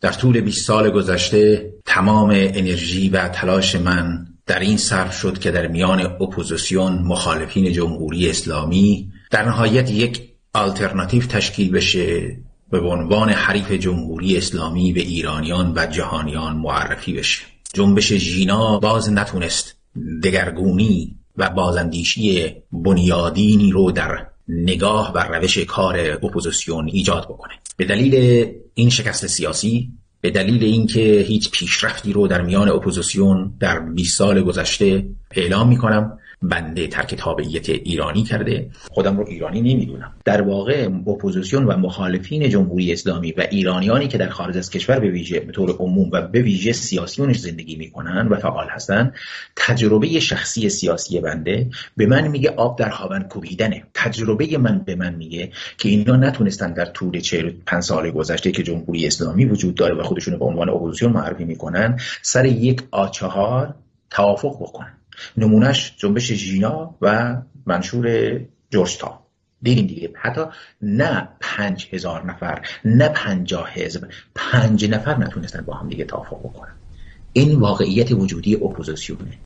در طول 20 سال گذشته تمام انرژی و تلاش من در این صرف شد که در میان اپوزیسیون، مخالفین جمهوری اسلامی، در نهایت یک آلترناتیو تشکیل بشه به عنوان حریف جمهوری اسلامی به ایرانیان و جهانیان معرفی بشه. جنبش ژینا باز نتونست دگرگونی و بازاندیشی بنیادینی رو در نگاه و روش کار اپوزیسیون ایجاد بکنه. به دلیل این شکست سیاسی، به دلیل اینکه هیچ پیشرفتی رو در میان اپوزیسیون در 20 سال گذشته اعلام میکنم، بنده ترک تابعیت ایرانی کرده، خودم رو ایرانی نمیدونم. در واقع اپوزیسیون و مخالفین جمهوری اسلامی و ایرانیانی که در خارج از کشور به ویژه به طور عموم و به ویژه سیاسیونش زندگی میکنن و فعال هستن، تجربه شخصی سیاسی بنده به من میگه آب در هاون کوبیدنه. تجربه من به من میگه که اینا نتونستن در طول 45 سال گذشته که جمهوری اسلامی وجود داره و خودشون به عنوان اپوزیسیون معرفی میکنن، سر یک آچهار توافق بکنن. نمونهش جنبش ژینا و منشور جورجتاون. دیدیم دیگه، حتی نه 5000 نفر، نه 50 حزب، 5 نفر نتونستن با هم دیگه توافق بکنن. این واقعیت وجودی اپوزیسیونه.